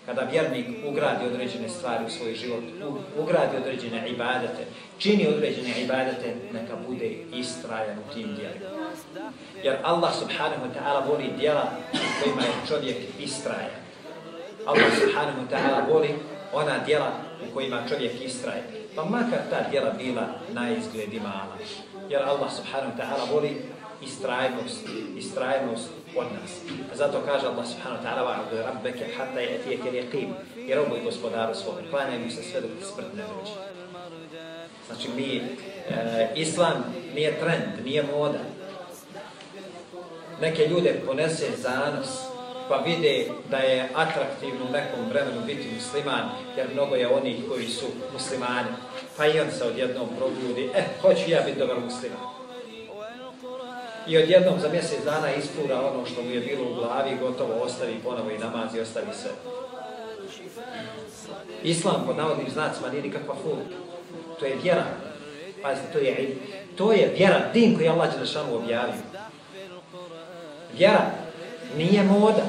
Kada vjernik ugradi određene stvari u svoj život, ugradi određene ibadete, čini određene ibadete, neka bude istrajan u tim djelima. Jer Allah subhanahu wa ta'ala voli djela u kojima je čovjek istrajan. Allah subhanahu wa ta'ala voli ona djela u kojima čovjek istraje. Pa makar ta djela bila na izgled i mala. Jer Allah subhanahu wa ta'ala voli istrajnost od nas. Zato kaže Allah subhanahu wa ta'ala va'budu rabbeke hatta ya'tiyakal yaqin. I robuj gospodaru svog, klanjaj mu se sve dok ti smrt ne dođe. Znači Islam nije trend, nije moda. Neke ljude ponese zanos, pa vide da je atraktivno u nekom vremenu biti musliman, jer mnogo je onih koji su muslimani. Pa i on se odjednom probudi, hoću ja biti dobar musliman. I odjednom za mjesec dana ispura ono što mu je bilo u glavi, gotovo ostavi ponovo i namaz i ostavi sve. Islam pod navodnim znacima nije nikakva fura. To je vjera. Pazite, to je vjera, din koji Allah dželešanu objavio. Vjera nije moda.